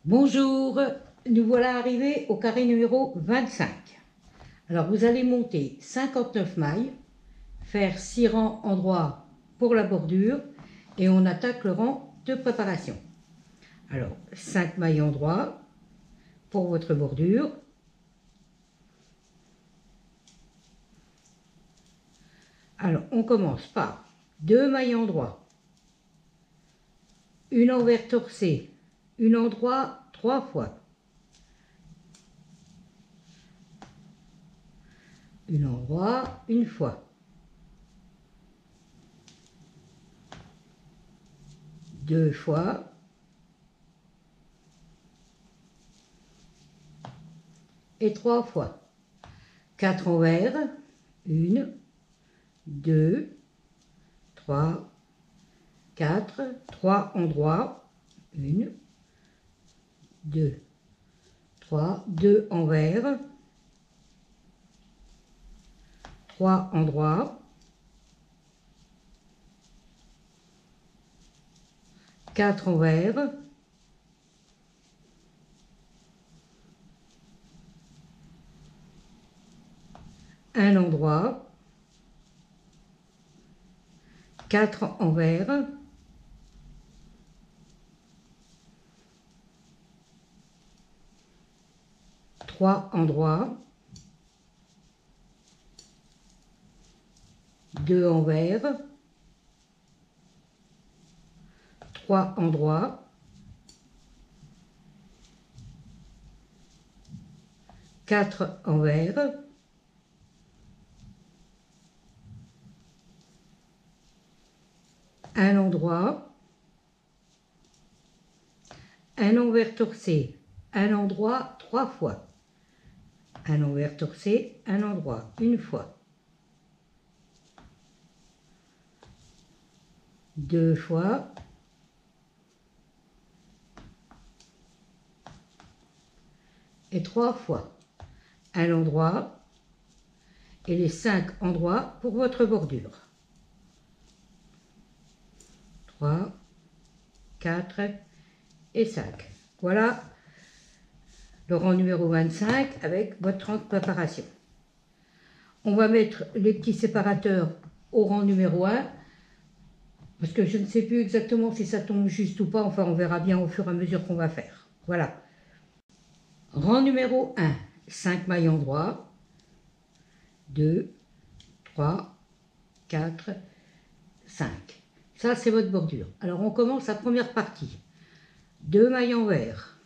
Bonjour, nous voilà arrivés au carré numéro 25. Alors vous allez monter 59 mailles, faire 6 rangs en droit pour la bordure et on attaque le rang de préparation. Alors 5 mailles en droit pour votre bordure. Alors on commence par 2 mailles en droit, une envers torcée, une en droit 3 fois. Une en droit, une fois. Deux fois. Et 3 fois. 4 envers. 1, 2, 3, 4. 3 en droit. 1, 2, 3. 2 envers. 3 en droit. 4 envers. 1 endroit, 4 envers, 3 endroits, 2 envers, 3 endroits, 4 envers, 1 endroit, 1 envers torcé, 1 endroit 3 fois, 1 envers torcé, 1 endroit, une fois, 2 fois, et 3 fois, 1 endroit, et les 5 endroits pour votre bordure. 3, 4 et 5. Voilà le rang numéro 25 avec votre rang de préparation. On va mettre les petits séparateurs au rang numéro 1 parce que je ne sais plus exactement si ça tombe juste ou pas. Enfin, on verra bien au fur et à mesure qu'on va faire. Voilà. Rang numéro 1, 5 mailles en droit, 2, 3, 4, 5. Ça, c'est votre bordure. Alors, on commence la première partie. 2 mailles envers,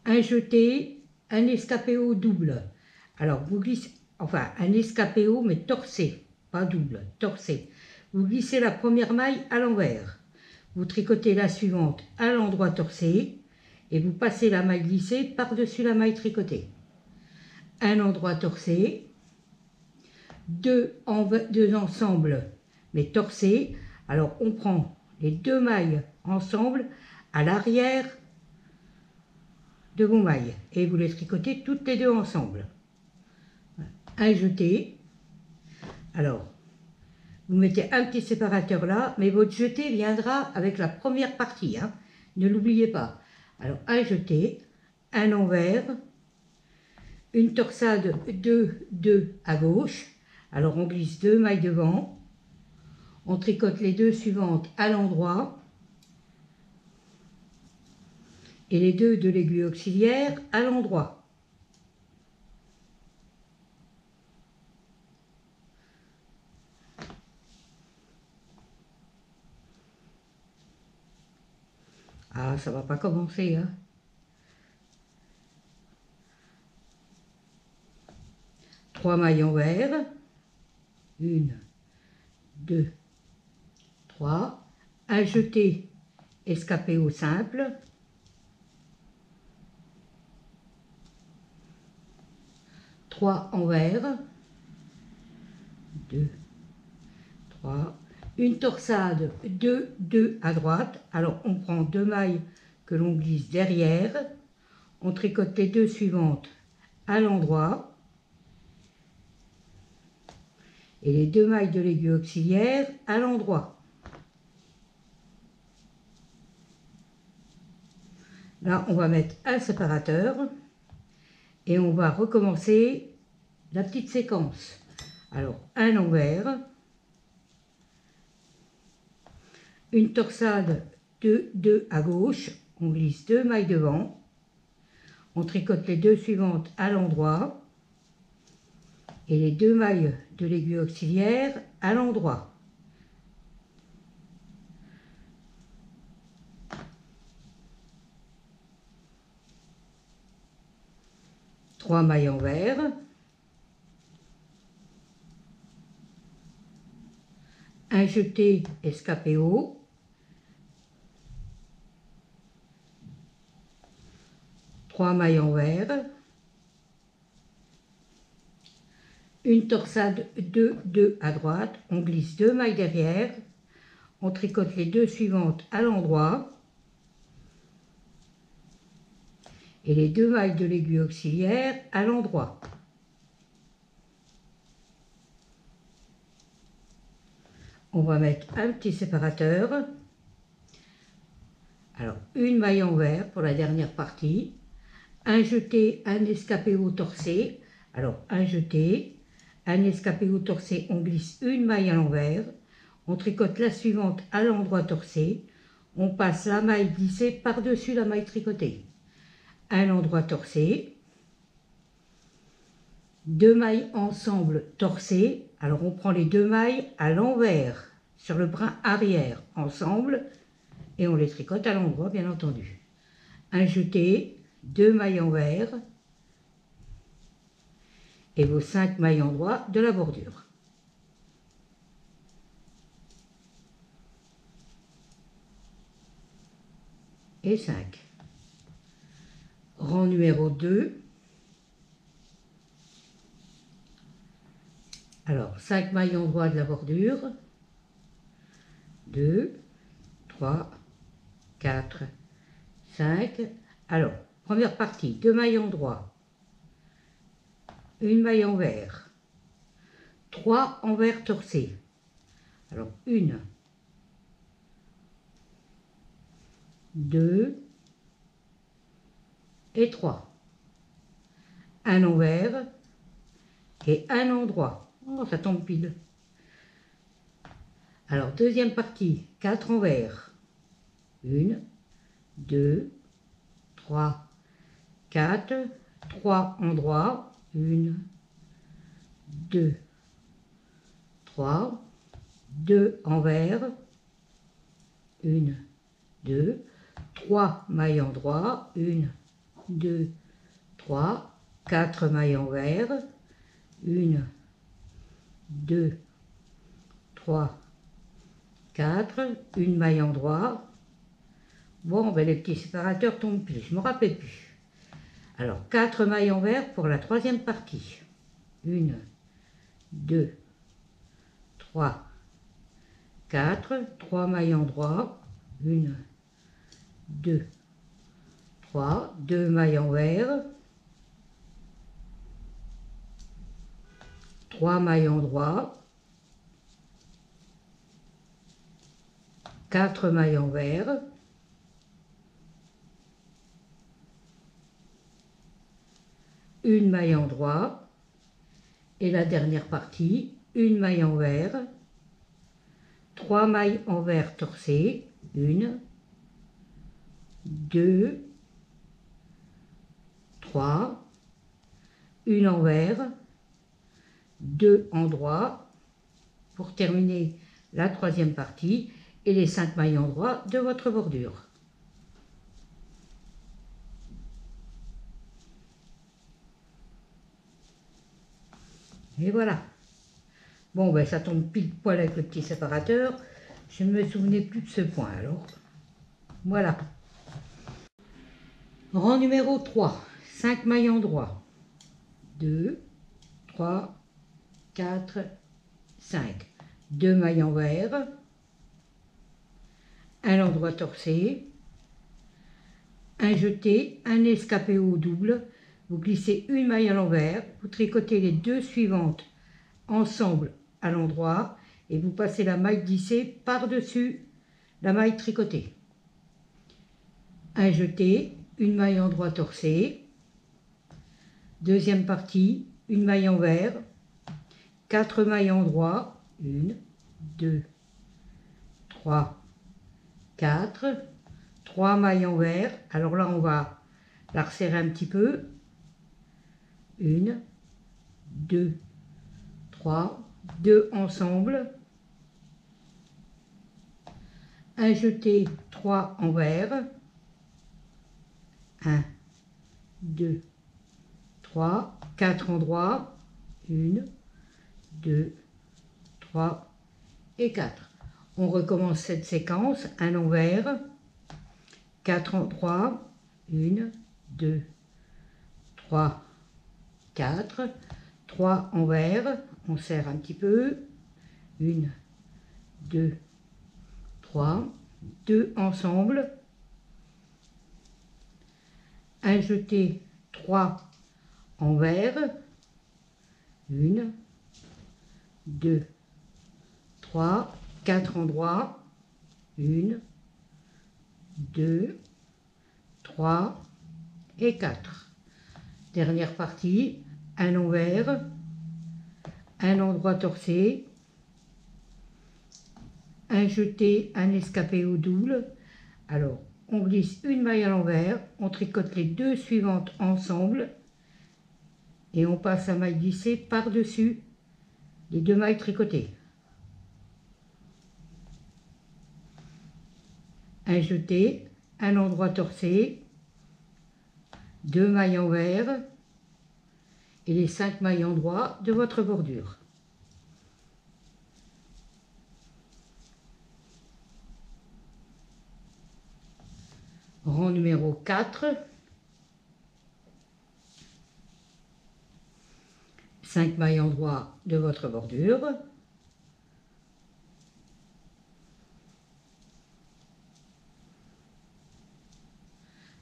un jeté, un escapéo double. Alors, vous glissez, enfin, un escapéo, mais torsé, pas double, torsé. Vous glissez la première maille à l'envers. Vous tricotez la suivante à l'endroit torsé et vous passez la maille glissée par-dessus la maille tricotée. Un endroit torsé, deux ensemble, mais torsés. Alors, on prend les 2 mailles ensemble à l'arrière de vos mailles et vous les tricotez toutes les 2 ensemble. Un jeté. Alors, vous mettez un petit séparateur là, mais votre jeté viendra avec la première partie, hein. Ne l'oubliez pas. Alors, un jeté, un envers, une torsade 2, 2 à gauche. Alors, on glisse 2 mailles devant. On tricote les 2 suivantes à l'endroit. Et les 2 de l'aiguille auxiliaire à l'endroit. Ah, ça va pas commencer, hein. 3 mailles envers. 1, 2, 3. Un jeté escapéo simple. 3 envers. 2, 3. Une torsade 2, 2 à droite. Alors on prend 2 mailles que l'on glisse derrière. On tricote les 2 suivantes à l'endroit. Et les 2 mailles de l'aiguille auxiliaire à l'endroit. Là, on va mettre un séparateur et on va recommencer la petite séquence. Alors, un envers, une torsade, 2 à gauche, on glisse 2 mailles devant, on tricote les 2 suivantes à l'endroit et les 2 mailles de l'aiguille auxiliaire à l'endroit. Trois mailles envers, un jeté escapé haut, trois mailles envers, une torsade 2 à droite, on glisse 2 mailles derrière, on tricote les 2 suivantes à l'endroit et les 2 mailles de l'aiguille auxiliaire à l'endroit. On va mettre un petit séparateur. Alors, une maille envers pour la dernière partie, un jeté, un escapé haut torsé. Alors, un jeté, un escapé haut torsé, on glisse une maille à l'envers, on tricote la suivante à l'endroit torsé, on passe la maille glissée par-dessus la maille tricotée. Un endroit torsé, 2 mailles ensemble torsées, alors on prend les 2 mailles à l'envers, sur le brin arrière, ensemble, et on les tricote à l'endroit, bien entendu. Un jeté, 2 mailles envers, et vos 5 mailles endroits de la bordure. Et 5. Rang numéro 2. Alors, 5 mailles endroits de la bordure. 2, 3, 4, 5. Alors, première partie, 2 mailles endroits. Une maille envers. 3 envers torsés. Alors, 1, 2 et 3. Un envers et un endroit. Oh, ça tombe pile. Alors, deuxième partie, 4 envers. 1, 2, 3, 4, 3 endroits. 1, 2, 3, 2 envers. 1, 2, 3 mailles endroits. 1, 2, 3, 4 mailles envers. 1, 2, 3, 4, une maille endroit. Bon, ben les petits séparateurs tombent plus, je ne me rappelle plus. Alors, 4 mailles envers pour la troisième partie. 1, 2, 3, 4, 3 mailles endroit. 1, 2, 3, 2 mailles envers. 3 mailles endroit. 4 mailles envers. Une maille endroit. Et la dernière partie, une maille envers. 3 mailles envers torsées. 1, 2, 3, une envers, 2 endroits pour terminer la troisième partie et les 5 mailles endroits de votre bordure. Et voilà. Bon, ben ça tombe pile poil avec le petit séparateur. Je ne me souvenais plus de ce point alors. Voilà. Rang numéro 3. 5 mailles endroits. 2, 3, 4, 5. 2 mailles envers. Un endroit torsé. Un jeté, un escapé haut double. Vous glissez une maille à l'envers. Vous tricotez les 2 suivantes ensemble à l'endroit. Et vous passez la maille glissée par-dessus la maille tricotée. Un jeté, une maille en droit torcée. Deuxième partie, une maille envers, 4 mailles en droit, 1, 2, 3, 4, 3 mailles envers. Alors là, on va la resserrer un petit peu. 1, 2, 3, 2 ensemble. Un jeté, 3 envers. 1, 2, 3, 4 en droit. 1, 2, 3 et 4. On recommence cette séquence, un envers, 4 en droit, 1, 2, 3, 4, 3 envers, on serre un petit peu, 1, 2, 3, 2 ensemble, un jeté, 3 envers, 1, 2, 3, 4 en droit, 1, 2, 3 et 4. Dernière partie, un envers, un endroit torcé, un jeté, un escapé au double. Alors, on glisse une maille à l'envers, on tricote les deux suivantes ensemble et on passe la maille glissée par-dessus les deux mailles tricotées. Un jeté, un endroit torcé, 2 mailles envers et les 5 mailles en droit de votre bordure. Rang numéro 4, 5 mailles en droit de votre bordure.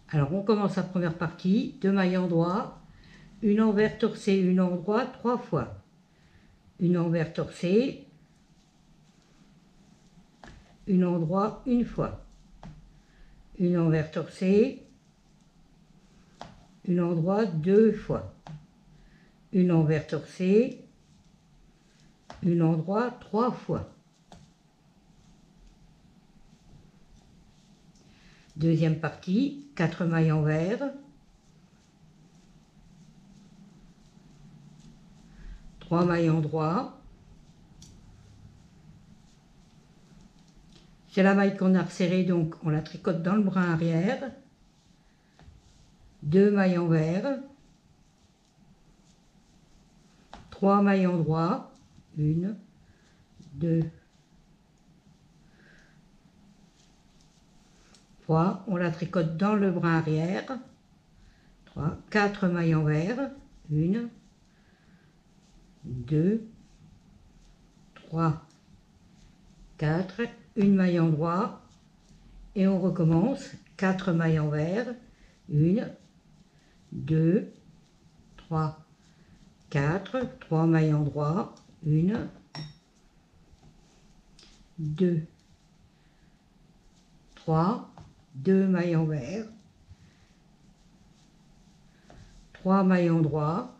Alors on commence la première partie, 2 mailles en droit, une envers torcée, une en droit 3 fois. Une envers torcée, une en droit une fois. Une envers torcée, une en droit 2 fois. Une envers torcée, une en droit 3 fois. Deuxième partie, 4 mailles envers, 3 mailles en droit. C'est la maille qu'on a resserrée, donc on la tricote dans le brin arrière. 2 mailles envers, 3 mailles en droit, 1, 2, 3, on la tricote dans le brin arrière, 3, 4 mailles envers, 1, 2, 3, 4, une maille en droit, et on recommence, 4 mailles envers, 1, 2, 3, 4, 3 mailles en droit, 1, 2, 3, 2 mailles envers, 3 mailles en droit,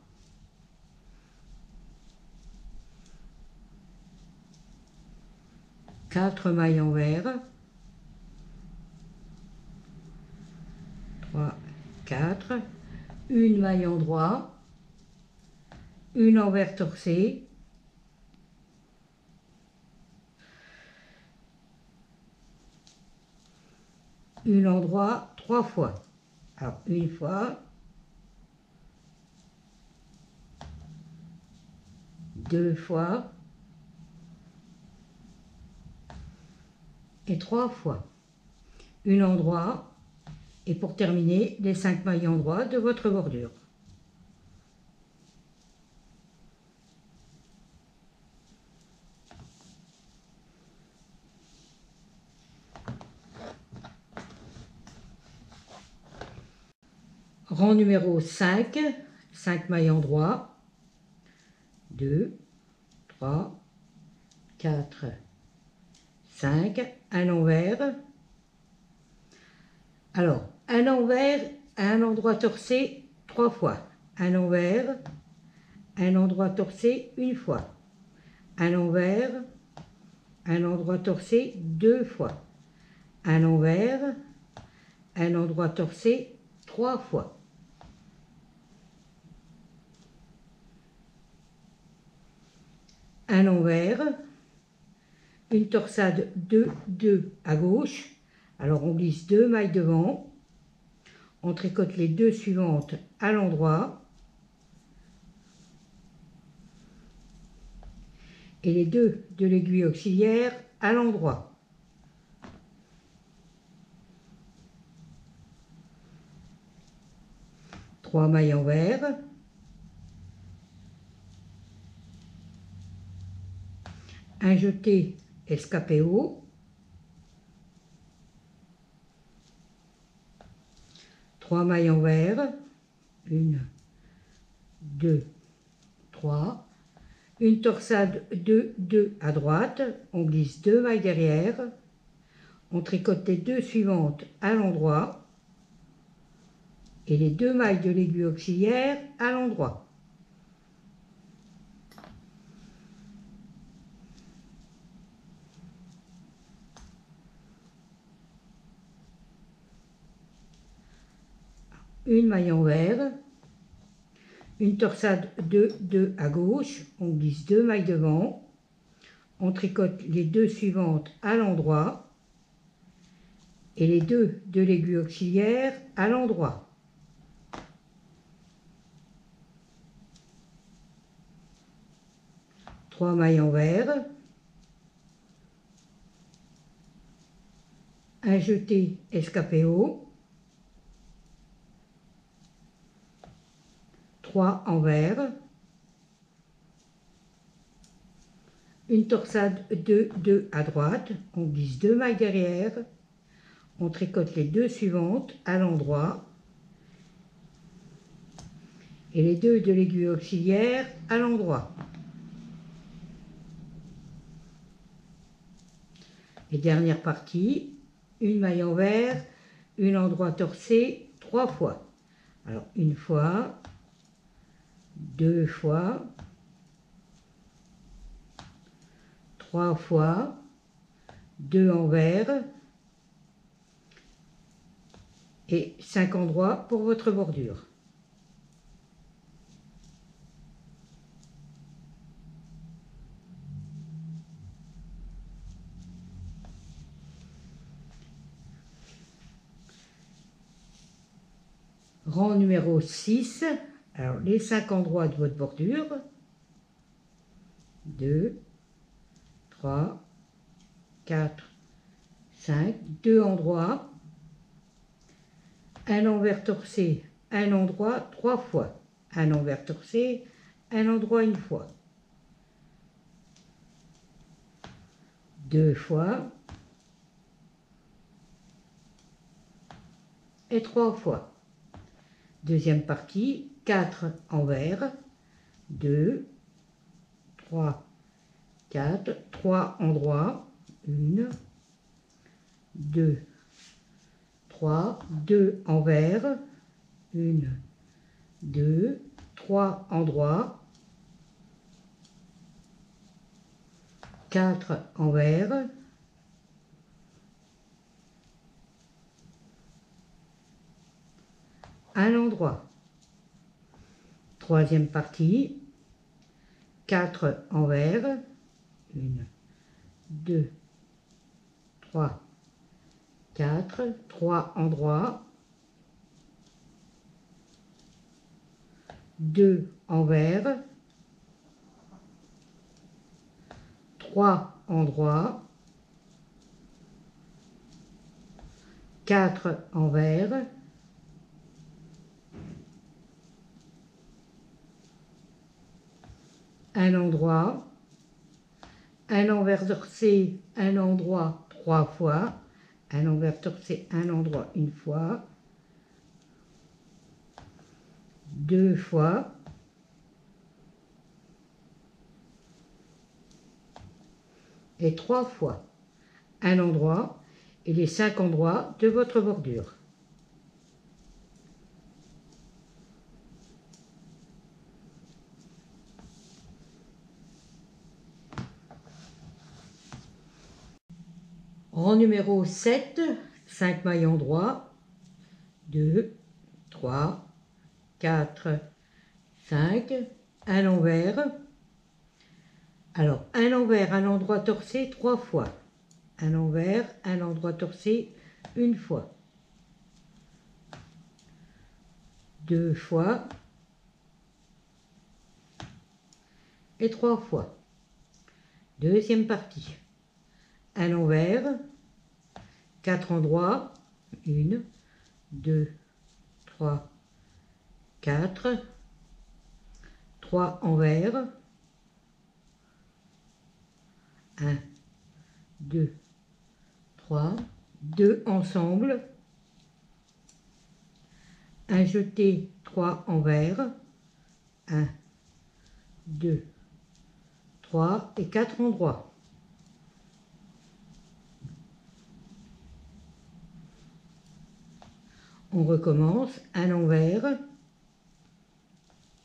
4 mailles envers, 3, 4, une maille en droit, une envers torcée, une en droit 3 fois. Alors une fois, 2 fois et 3 fois. Une en droit et pour terminer, les 5 mailles en droit de votre bordure. Rang numéro 5, 5 mailles en droit, 2, 3, 4, 5, un envers. Alors, un envers, un endroit torsé 3 fois, un envers, un endroit torsé une fois, un envers, un endroit torsé 2 fois, un envers, un endroit torsé 3 fois. Un envers, une torsade 2, 2 à gauche. Alors on glisse 2 mailles devant, on tricote les 2 suivantes à l'endroit et les 2 de l'aiguille auxiliaire à l'endroit. Trois mailles envers, un jeté escapé haut, 3 mailles envers, 1, 2, 3, une torsade 2, 2 à droite, on glisse 2 mailles derrière, on tricote les 2 suivantes à l'endroit et les 2 mailles de l'aiguille auxiliaire à l'endroit. Une maille envers, une torsade 2, 2 à gauche, on glisse 2 mailles devant, on tricote les 2 suivantes à l'endroit et les 2 de l'aiguille auxiliaire à l'endroit. Trois mailles envers, un jeté escapé haut, 3 envers, une torsade 2, 2 à droite, on glisse 2 mailles derrière, on tricote les 2 suivantes à l'endroit et les 2 de l'aiguille auxiliaire à l'endroit. Et dernière partie, une maille envers, un endroit torsé 3 fois. Alors une fois, 2 fois, 3 fois, 2 envers et 5 endroits pour votre bordure. Rang numéro 6, alors les 5 endroits de votre bordure, 2, 3, 4, 5, 2 endroits, un envers torsé, un endroit 3 fois, un envers torsé, un endroit une fois, 2 fois et 3 fois. Deuxième partie, 4 envers, 2, 3, 4, 3 endroits, 1, 2, 3, 2 envers, 1, 2, 3 endroits, 4 envers, un endroit. Troisième partie, 4 envers, 1, 2, 3, 4, 3 endroits, 2 envers, 3 endroits, 4 envers, un endroit, un envers torsé, un endroit 3 fois, un envers torsé, un endroit une fois, 2 fois, et 3 fois, un endroit et les 5 endroits de votre bordure. Rang numéro 7, 5 mailles endroits, 2, 3, 4, 5, un l'envers. Alors, un l'envers, un endroit torcé 3 fois. Un l'envers, un endroit torcé une fois. 2 fois. Et 3 fois. Deuxième partie. Un l'envers, 4 endroits, 1, 2, 3, 4, 3 envers, 1, 2, 3, 2 ensemble, un jeté 3 envers, 1, 2, 3 et 4 endroits. On recommence, un envers,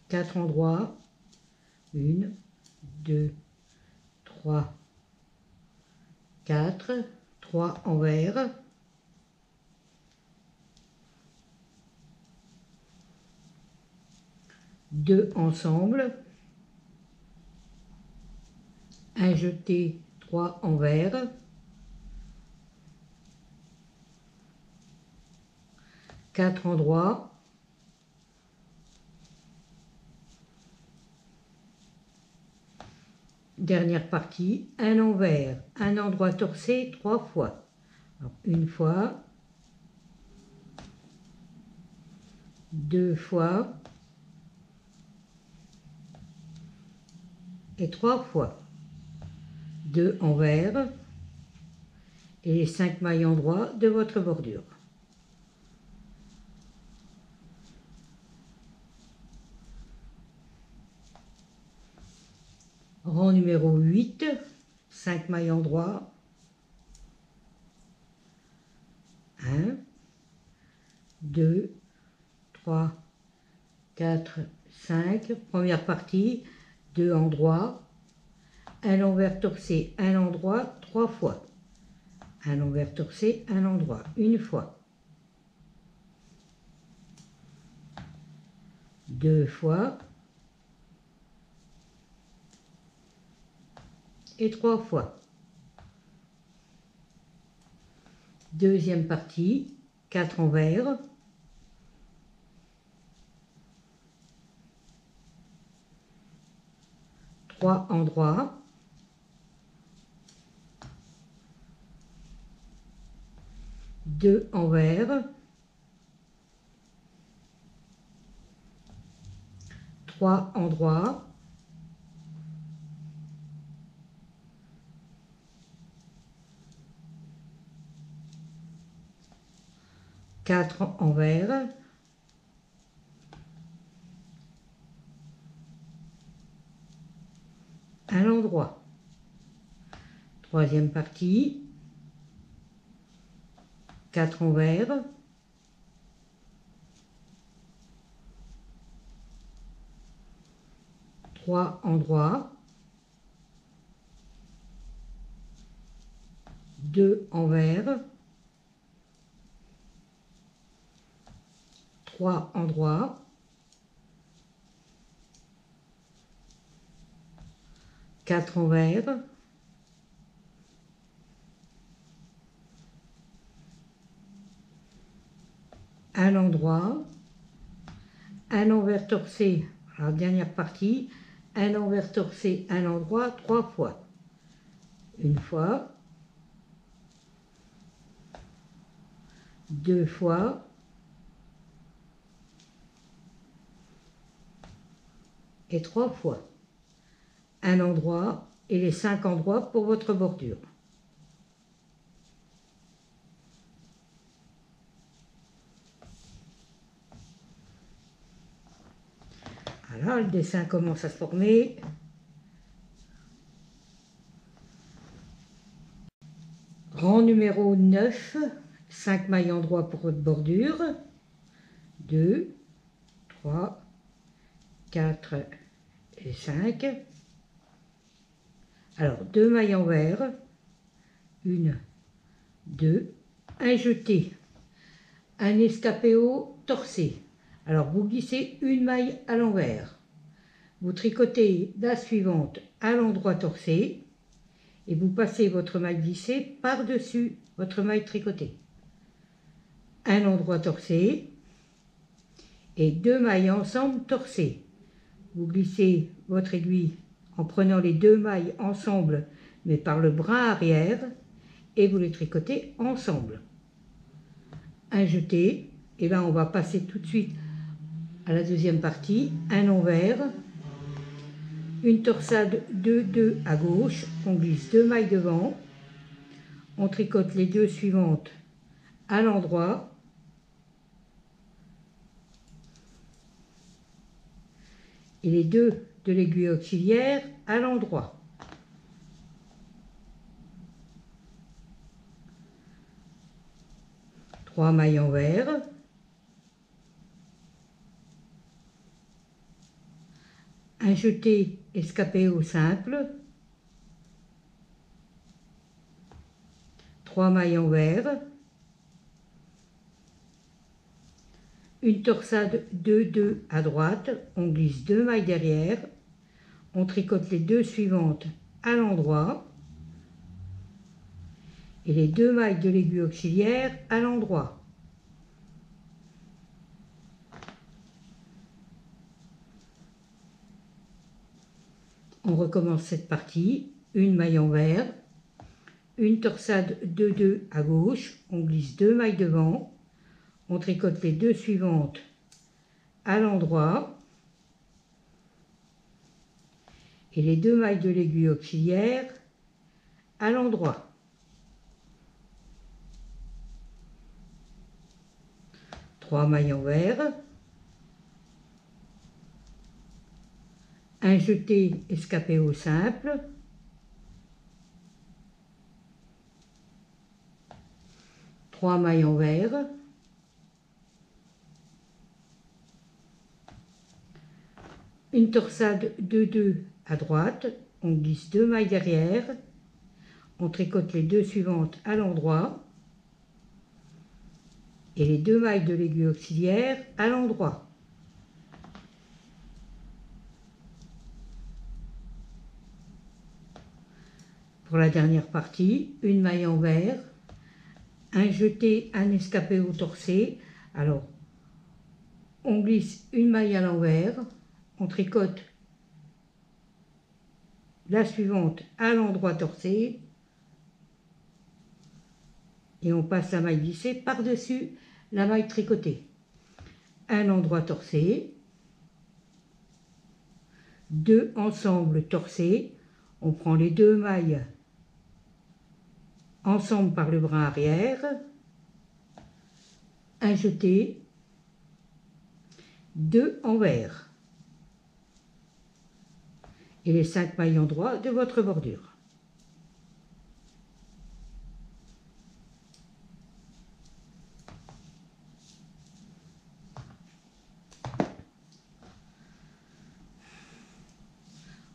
4 endroits, 1, 2, 3, 4, 3 envers, deux ensemble, un jeté 3 envers, 4 endroits, dernière partie, un envers, un endroit torcé 3 fois. Alors, une fois, 2 fois et 3 fois. 2 envers et les 5 mailles endroits de votre bordure. Rang numéro 8, 5 mailles endroits, 1, 2, 3, 4, 5, première partie, 2 endroits, un envers torcé, un endroit, 3 fois, un envers torcé, un endroit, une fois, 2 fois et 3 fois. Deuxième partie, 4 envers, 3 endroits, deux envers, 3 endroits, quatre envers, un endroit. Troisième partie, 4 envers, trois endroits, deux envers, 3 endroits, quatre envers, un endroit, un envers torcé, la dernière partie, un envers torcé, un endroit, 3 fois. Une fois, 2 fois, et 3 fois. Un endroit et les 5 endroits pour votre bordure. Voilà, le dessin commence à se former. Rang numéro 9, 5 mailles endroits pour votre bordure. 2, 3, 4 et 5. Alors, 2 mailles envers. 1, 2, un jeté, un escapé haut torsé. Alors vous glissez une maille à l'envers, vous tricotez la suivante à l'endroit torsé et vous passez votre maille glissée par-dessus votre maille tricotée. Un endroit torsé et 2 mailles ensemble torsées. Vous glissez votre aiguille en prenant les 2 mailles ensemble mais par le bras arrière et vous les tricotez ensemble. Un jeté, et là on va passer tout de suite à la deuxième partie, un envers, une torsade 2-2 à gauche, on glisse 2 mailles devant, on tricote les 2 suivantes à l'endroit, et les 2 de l'aiguille auxiliaire à l'endroit. Trois mailles envers, un jeté escapé au simple, 3 mailles envers, une torsade 2-2 à droite, on glisse 2 mailles derrière, on tricote les 2 suivantes à l'endroit et les 2 mailles de l'aiguille auxiliaire à l'endroit. On recommence cette partie, une maille envers, une torsade 2-2 à gauche, on glisse 2 mailles devant, on tricote les 2 suivantes à l'endroit et les 2 mailles de l'aiguille auxiliaire à l'endroit. Trois mailles envers, un jeté escapé au simple, trois mailles envers, une torsade 2-2 à droite, on glisse 2 mailles derrière, on tricote les 2 suivantes à l'endroit et les 2 mailles de l'aiguille auxiliaire à l'endroit. Pour la dernière partie, une maille envers, un jeté, un escapé au torsé. Alors, on glisse une maille à l'envers, on tricote la suivante à l'endroit torsé et on passe la maille glissée par-dessus la maille tricotée. Un endroit torsé, 2 ensembles torsés, on prend les 2 mailles ensemble par le bras arrière, un jeté, 2 envers et les 5 mailles endroits de votre bordure.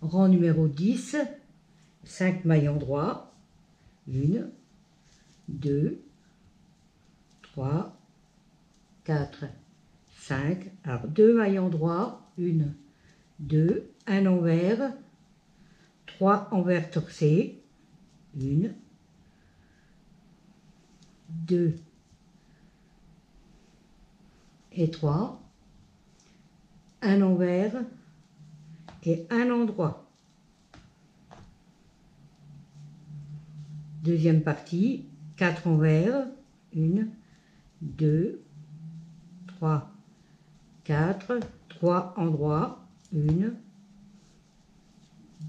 Rang numéro 10, 5 mailles endroits, 1, 2, 3, 4, 5. Alors 2 mailles endroits, 1, 2, un envers, 3 envers torsés, 1, 2 et 3, un envers et un endroit. Deuxième partie, 4 envers, 1, 2, 3, 4, 3 endroits, 1,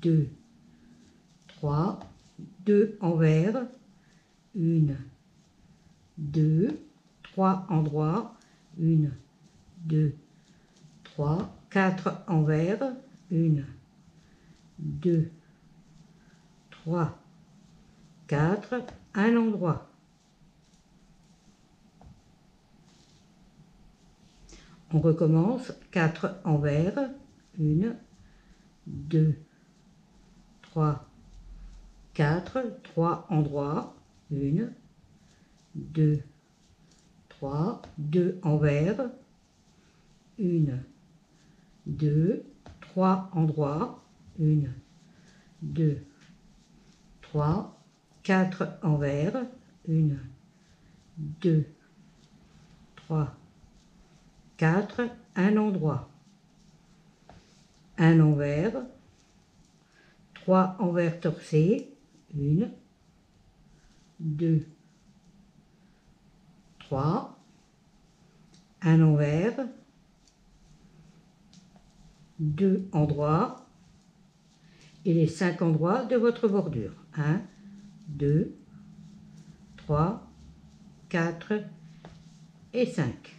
2, 3, 2 envers, 1, 2, 3 endroits, 1, 2, 3, 4 envers, 1, 2, 3, 4, un endroit. On recommence, 4 envers, 1, 2, 3, 4, 3 endroits, 1, 2, 3, 2 envers, 1, 2, 3 endroits, 1, 2, 3, 4 envers, 1, 2, 3, 4, un endroit, un envers, 3 envers torcés, 1, 2, 3, un envers, 2 endroits et les 5 endroits de votre bordure. 1, 2, 3, 4 et 5.